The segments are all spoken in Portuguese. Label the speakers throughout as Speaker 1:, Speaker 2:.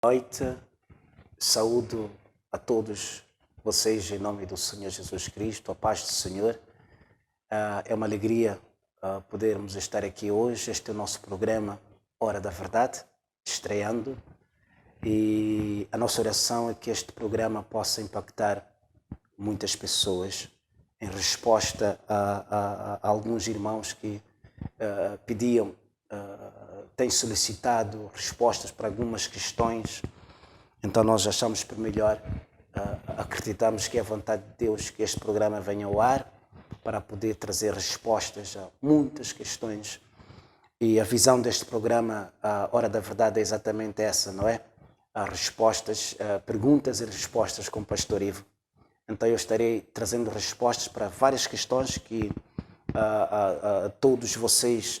Speaker 1: Noite, saúdo a todos vocês em nome do Senhor Jesus Cristo, a paz do Senhor. É uma alegria podermos estar aqui hoje. Este é o nosso programa Hora da Verdade, estreando, e a nossa oração é que este programa possa impactar muitas pessoas em resposta a alguns irmãos que pediam, têm solicitado respostas para algumas questões. Então nós achamos por melhor, acreditamos que é a vontade de Deus que este programa venha ao ar para poder trazer respostas a muitas questões. E a visão deste programa, a Hora da Verdade, é exatamente essa, não é? Respostas, perguntas e respostas com o Pastor Ivo. Então eu estarei trazendo respostas para várias questões que todos vocês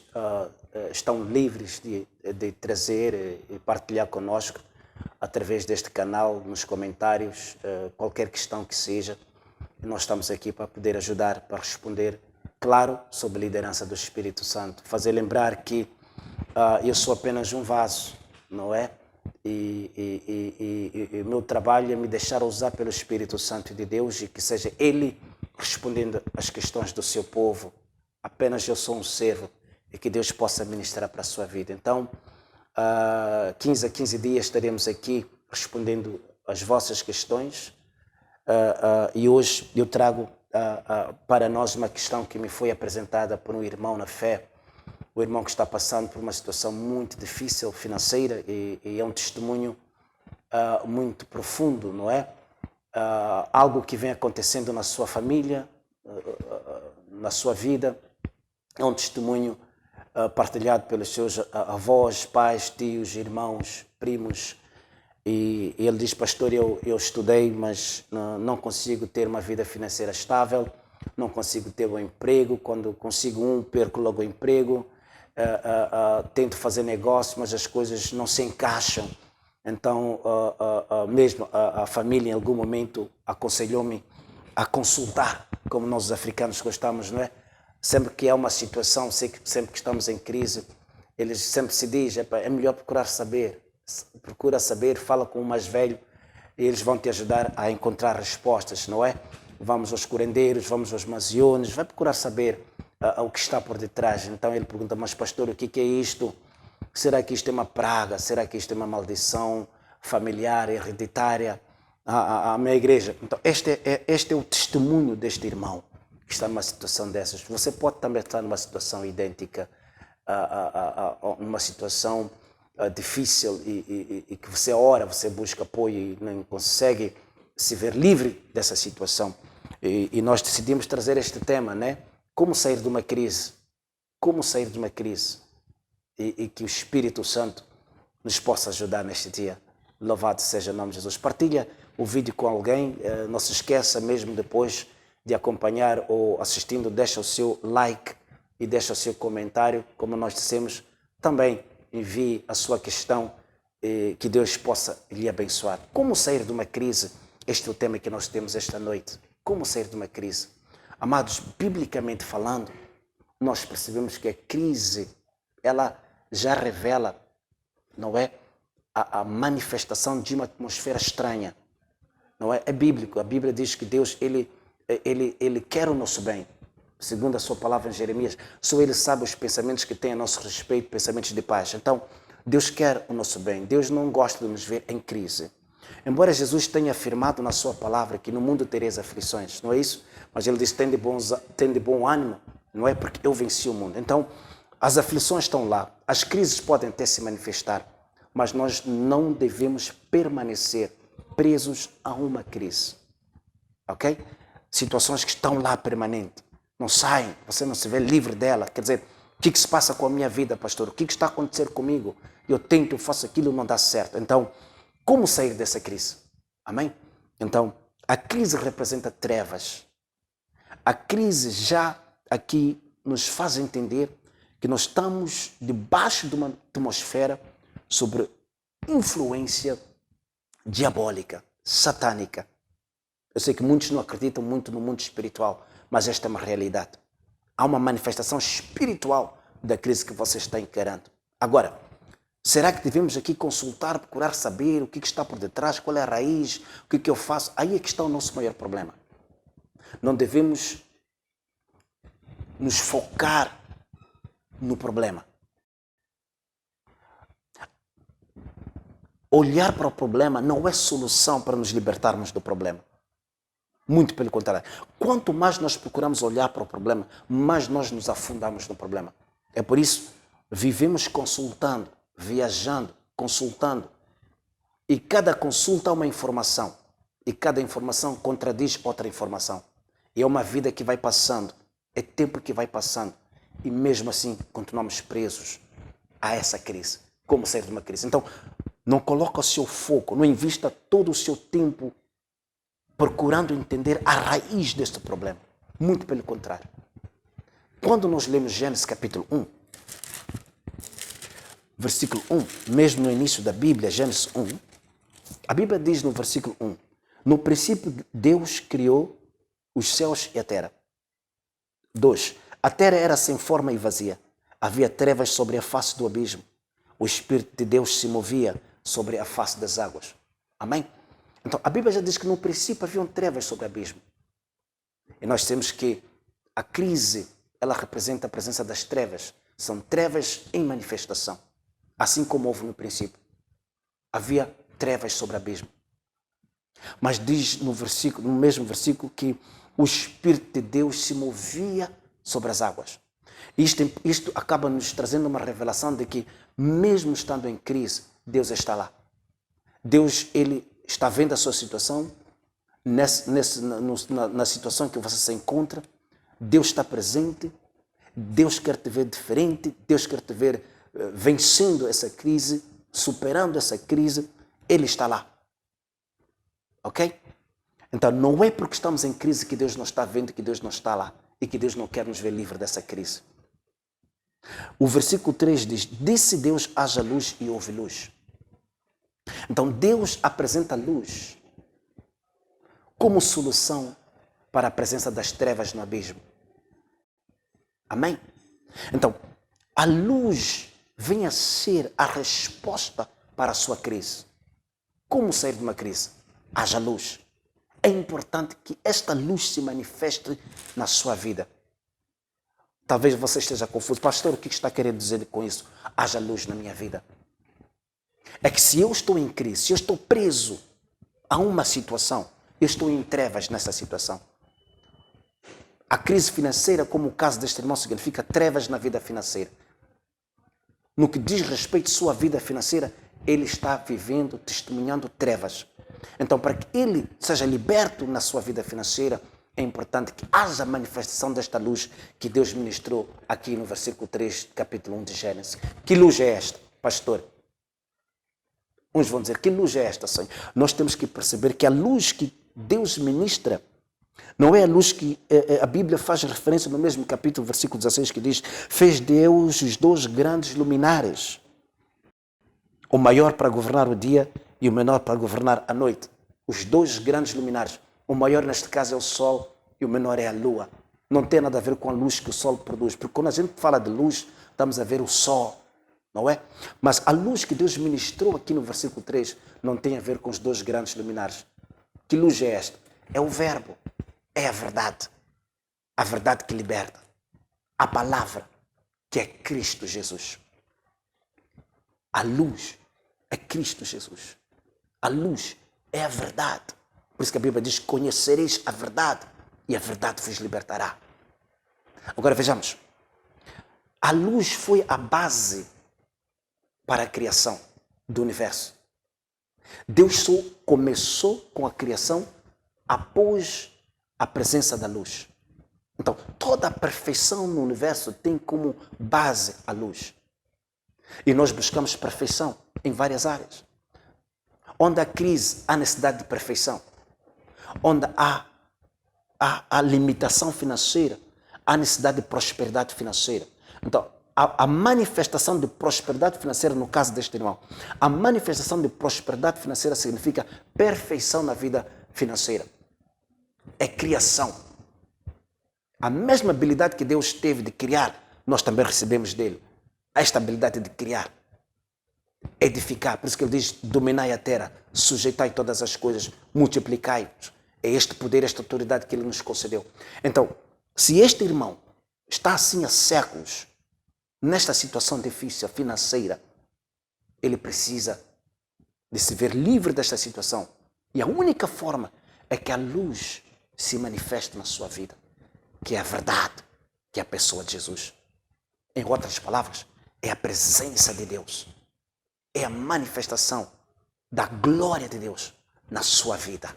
Speaker 1: estão livres de trazer e partilhar conosco através deste canal, nos comentários, qualquer questão que seja. Nós estamos aqui para poder ajudar, para responder, claro, sob a liderança do Espírito Santo. Fazer lembrar que eu sou apenas um vaso, não é? E o meu trabalho é me deixar usar pelo Espírito Santo de Deus e que seja Ele respondendo às questões do seu povo. Apenas eu sou um servo e que Deus possa ministrar para a sua vida. Então, 15 a 15 dias estaremos aqui respondendo às vossas questões. E hoje eu trago para nós uma questão que me foi apresentada por um irmão na fé. O irmão que está passando por uma situação muito difícil financeira e é um testemunho muito profundo, não é? Algo que vem acontecendo na sua família, na sua vida. É um testemunho partilhado pelos seus avós, pais, tios, irmãos, primos. E ele diz: pastor, eu estudei, mas não consigo ter uma vida financeira estável, não consigo ter um emprego. Quando consigo perco logo o emprego. Tento fazer negócio, mas as coisas não se encaixam. Então, mesmo a família em algum momento aconselhou-me a consultar, como nós os africanos gostamos, não é? Sempre que há uma situação, sempre que estamos em crise, eles sempre se dizem: é melhor procurar saber. Procura saber, fala com o mais velho e eles vão te ajudar a encontrar respostas, não é? Vamos aos curandeiros, vamos aos maziones, vai procurar saber o que está por detrás. Então ele pergunta: mas pastor, o que é isto? Será que isto é uma praga? Será que isto é uma maldição familiar, hereditária? A minha igreja. Então este é o testemunho deste irmão que está numa situação dessas. Você pode também estar numa situação idêntica, numa situação difícil e que você ora, você busca apoio e não consegue se ver livre dessa situação. E nós decidimos trazer este tema, né? Como sair de uma crise. Como sair de uma crise. E que o Espírito Santo nos possa ajudar neste dia. Louvado seja o nome de Jesus. Partilha o vídeo com alguém. Não se esqueça, mesmo depois de acompanhar ou assistindo, deixa o seu like e deixa o seu comentário. Como nós dissemos, também envie a sua questão, que Deus possa lhe abençoar. Como sair de uma crise? Este é o tema que nós temos esta noite. Como sair de uma crise? Amados, biblicamente falando, nós percebemos que a crise, ela já revela, não é, a manifestação de uma atmosfera estranha. Não é? É bíblico. A Bíblia diz que Deus, ele quer o nosso bem. Segundo a sua palavra em Jeremias, só Ele sabe os pensamentos que tem a nosso respeito, pensamentos de paz. Então, Deus quer o nosso bem. Deus não gosta de nos ver em crise. Embora Jesus tenha afirmado na sua palavra que no mundo tereis aflições, não é isso? Mas Ele diz: tem de bom ânimo, não é? Porque eu venci o mundo. Então, as aflições estão lá. As crises podem até se manifestar, mas nós não devemos permanecer presos a uma crise. Ok? Situações que estão lá permanentes. Não saem, você não se vê livre dela. Quer dizer, o que se passa com a minha vida, pastor? O que está a acontecer comigo? Eu tento, eu faço aquilo, não dá certo. Então, como sair dessa crise? Amém? Então, a crise representa trevas. A crise já aqui nos faz entender que nós estamos debaixo de uma atmosfera sobre influência diabólica, satânica. Eu sei que muitos não acreditam muito no mundo espiritual, mas esta é uma realidade. Há uma manifestação espiritual da crise que você está encarando. Agora, Será que devemos aqui consultar, procurar saber o que está por detrás, qual é a raiz, o que eu faço? Aí é que está o nosso maior problema. Não devemos nos focar no problema. Olhar para o problema não é solução para nos libertarmos do problema. Muito pelo contrário. Quanto mais nós procuramos olhar para o problema, mais nós nos afundamos no problema. É por isso, vivemos consultando, viajando, consultando. E cada consulta é uma informação. E cada informação contradiz outra informação. E é uma vida que vai passando. É tempo que vai passando. E mesmo assim, continuamos presos a essa crise. Como sair de uma crise? Então, não coloque o seu foco, não invista todo o seu tempo procurando entender a raiz deste problema. Muito pelo contrário. Quando nós lemos Gênesis capítulo 1, versículo 1, mesmo no início da Bíblia, Gênesis 1, a Bíblia diz no versículo 1, no princípio Deus criou os céus e a terra. 2, a terra era sem forma e vazia. Havia trevas sobre a face do abismo. O Espírito de Deus se movia sobre a face das águas. Amém? Então, a Bíblia já diz que no princípio haviam trevas sobre o abismo. E nós temos que a crise, ela representa a presença das trevas. São trevas em manifestação. Assim como houve no princípio. Havia trevas sobre o abismo. Mas diz no mesmo versículo que o Espírito de Deus se movia sobre as águas. Isto acaba nos trazendo uma revelação de que, mesmo estando em crise, Deus está lá. Deus, Ele está vendo a sua situação, na situação que você se encontra. Deus está presente. Deus quer te ver diferente. Deus quer te ver vencendo essa crise, superando essa crise. Ele está lá. Ok? Então, não é porque estamos em crise que Deus não está vendo, que Deus não está lá e que Deus não quer nos ver livre dessa crise. O versículo 3 diz, disse Deus, haja luz e houve luz. Então, Deus apresenta a luz como solução para a presença das trevas no abismo. Amém? Então, a luz vem a ser a resposta para a sua crise. Como sair de uma crise? Haja luz. É importante que esta luz se manifeste na sua vida. Talvez você esteja confuso. Pastor, o que está querendo dizer com isso? Haja luz na minha vida. É que se eu estou em crise, se eu estou preso a uma situação, eu estou em trevas nessa situação. A crise financeira, como o caso deste irmão, significa trevas na vida financeira. No que diz respeito à sua vida financeira, ele está vivendo, testemunhando trevas. Então, para que ele seja liberto na sua vida financeira, é importante que haja manifestação desta luz que Deus ministrou aqui no versículo 3, capítulo 1 de Gênesis. Que luz é esta, pastor? Uns vão dizer, que luz é esta, Senhor? Nós temos que perceber que a luz que Deus ministra não é a luz que a Bíblia faz referência no mesmo capítulo, versículo 16, que diz, fez Deus os dois grandes luminares, o maior para governar o dia e o menor para governar a noite. Os dois grandes luminares. O maior neste caso é o sol e o menor é a lua. Não tem nada a ver com a luz que o sol produz. Porque quando a gente fala de luz, estamos a ver o sol, não é? Mas a luz que Deus ministrou aqui no versículo 3 não tem a ver com os dois grandes luminares. Que luz é esta? É o verbo. É a verdade. A verdade que liberta. A palavra que é Cristo Jesus. A luz é Cristo Jesus. A luz é a verdade. Por isso que a Bíblia diz, conhecereis a verdade e a verdade vos libertará. Agora vejamos. A luz foi a base para a criação do universo. Deus só começou com a criação após a presença da luz. Então, toda a perfeição no universo tem como base a luz. E nós buscamos perfeição em várias áreas. Onde há crise, há necessidade de perfeição. Onde há limitação financeira, há necessidade de prosperidade financeira. Então, a manifestação de prosperidade financeira, no caso deste irmão, a manifestação de prosperidade financeira significa perfeição na vida financeira. É criação. A mesma habilidade que Deus teve de criar, nós também recebemos dele. Esta habilidade de criar. edificar. Por isso que ele diz, dominai a terra, sujeitai todas as coisas, multiplicai-vos. É este poder, esta autoridade que ele nos concedeu. Então, se este irmão está assim há séculos, nesta situação difícil financeira, ele precisa de se ver livre desta situação. E a única forma é que a luz se manifeste na sua vida, que é a verdade, que é a pessoa de Jesus. Em outras palavras, é a presença de Deus. É a manifestação da glória de Deus na sua vida.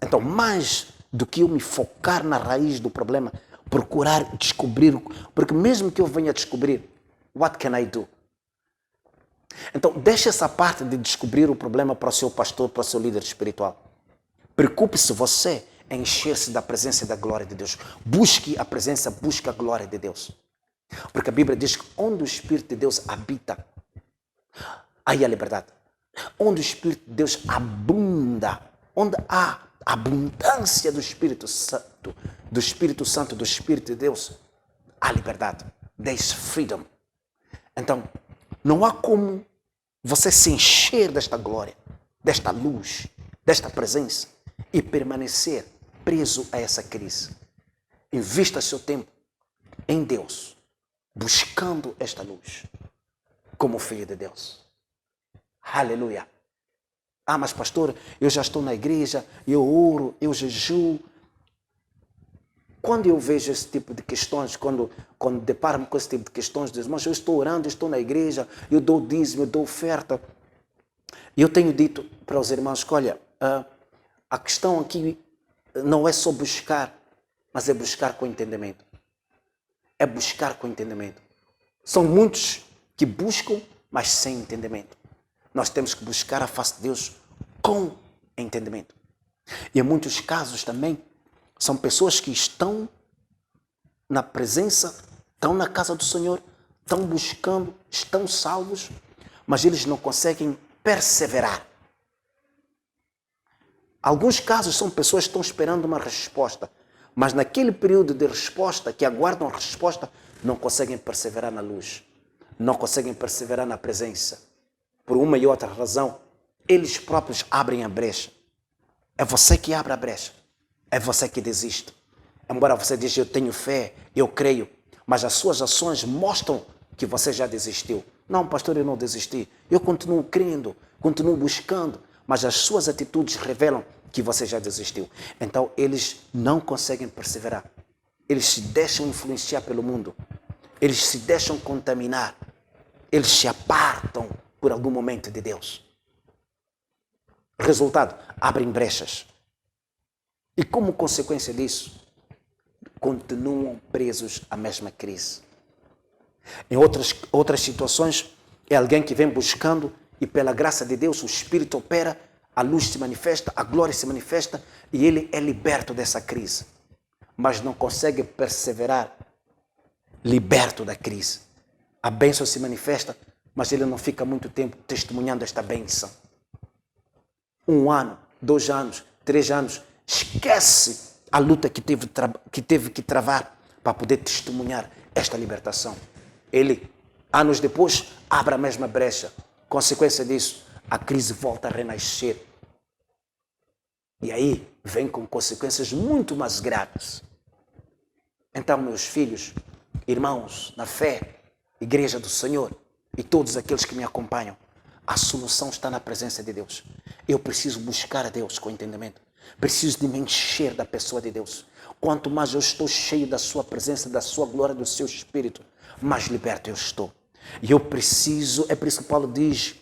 Speaker 1: Então, mais do que eu me focar na raiz do problema, procurar descobrir, porque mesmo que eu venha descobrir, what can I do? Então, deixe essa parte de descobrir o problema para o seu pastor, para o seu líder espiritual. Preocupe-se você em encher-se da presença e da glória de Deus. Busque a presença, busque a glória de Deus. Porque a Bíblia diz que onde o Espírito de Deus habita, aí a liberdade. Onde o Espírito de Deus abunda, onde há abundância do Espírito Santo, do Espírito de Deus, há liberdade. There is freedom. Então, não há como você se encher desta glória, desta luz, desta presença e permanecer preso a essa crise. Invista seu tempo em Deus, buscando esta luz, como filho de Deus. Aleluia. Ah, mas pastor, eu já estou na igreja, eu oro, eu jejuo. Quando eu vejo esse tipo de questões, quando deparo-me com esse tipo de questões, diz, mas eu estou orando, eu estou na igreja, eu dou dízimo, eu dou oferta. E eu tenho dito para os irmãos que, olha, a questão aqui não é só buscar, mas é buscar com entendimento. É buscar com entendimento. São muitos que buscam, mas sem entendimento. Nós temos que buscar a face de Deus com entendimento. E em muitos casos também, são pessoas que estão na presença, estão na casa do Senhor, estão buscando, estão salvos, mas eles não conseguem perseverar. Alguns casos são pessoas que estão esperando uma resposta, mas naquele período de resposta, que aguardam a resposta, não conseguem perseverar na luz, não conseguem perseverar na presença. Por uma e outra razão, eles próprios abrem a brecha. É você que abre a brecha. É você que desiste. Embora você diga, eu tenho fé, eu creio, mas as suas ações mostram que você já desistiu. Não, pastor, eu não desisti. Eu continuo crendo, continuo buscando, mas as suas atitudes revelam que você já desistiu. Então, eles não conseguem perseverar. Eles se deixam influenciar pelo mundo. Eles se deixam contaminar. Eles se apartam por algum momento de Deus. Resultado, abrem brechas. E como consequência disso, continuam presos à mesma crise. Em outras situações, é alguém que vem buscando e pela graça de Deus o Espírito opera, a luz se manifesta, a glória se manifesta e ele é liberto dessa crise. Mas não consegue perseverar liberto da crise. A bênção se manifesta, mas ele não fica muito tempo testemunhando esta bênção. 1 ano, 2 anos, 3 anos, esquece a luta que teve que travar para poder testemunhar esta libertação. Ele, anos depois, abre a mesma brecha. Consequência disso, a crise volta a renascer. E aí vem com consequências muito mais graves. Então, meus filhos, irmãos na fé, Igreja do Senhor e todos aqueles que me acompanham, a solução está na presença de Deus. Eu preciso buscar a Deus com entendimento. Preciso de me encher da pessoa de Deus. Quanto mais eu estou cheio da sua presença, da sua glória, do seu Espírito, mais liberto eu estou. E eu preciso, é por isso que Paulo diz,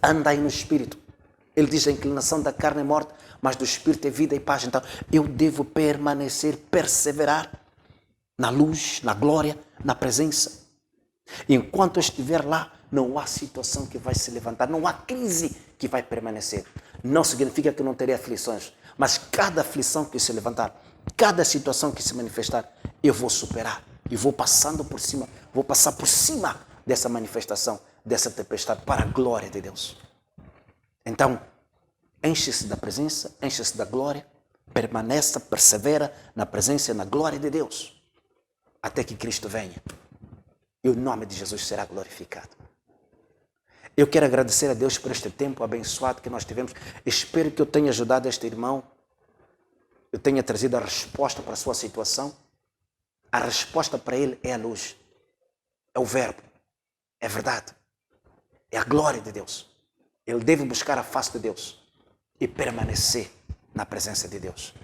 Speaker 1: andai no Espírito. Ele diz, a inclinação da carne é morte, mas do Espírito é vida e paz. Então, eu devo permanecer, perseverar na luz, na glória, na presença. E enquanto eu estiver lá, não há situação que vai se levantar, não há crise que vai permanecer. Não significa que não terei aflições, mas cada aflição que se levantar, cada situação que se manifestar, eu vou superar e vou passando por cima, vou passar por cima dessa manifestação, dessa tempestade, para a glória de Deus. Então, enche-se da presença, enche-se da glória, permaneça, persevera na presença e na glória de Deus, até que Cristo venha e o nome de Jesus será glorificado. Eu quero agradecer a Deus por este tempo abençoado que nós tivemos. Espero que eu tenha ajudado este irmão. Eu tenha trazido a resposta para a sua situação. A resposta para ele é a luz. É o verbo. É verdade. É a glória de Deus. Ele deve buscar a face de Deus e permanecer na presença de Deus.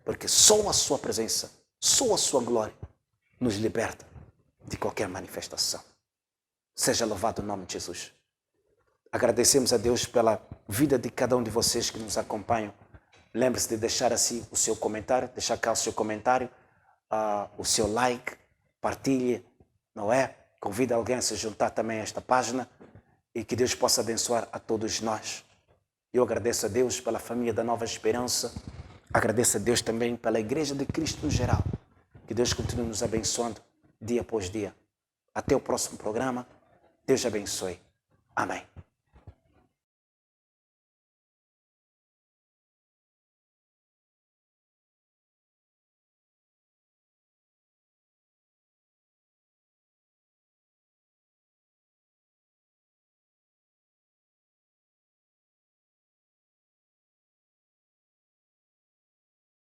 Speaker 1: Porque só a sua presença, só a sua glória nos liberta de qualquer manifestação. Seja louvado o nome de Jesus. Agradecemos a Deus pela vida de cada um de vocês que nos acompanham. Lembre-se de deixar assim o seu comentário, deixar cá o seu comentário, o seu like, partilhe, não é? Convida alguém a se juntar também a esta página e que Deus possa abençoar a todos nós. Eu agradeço a Deus pela família da Nova Esperança, agradeço a Deus também pela Igreja de Cristo no geral. Que Deus continue nos abençoando dia após dia. Até o próximo programa. Deus abençoe. Amém.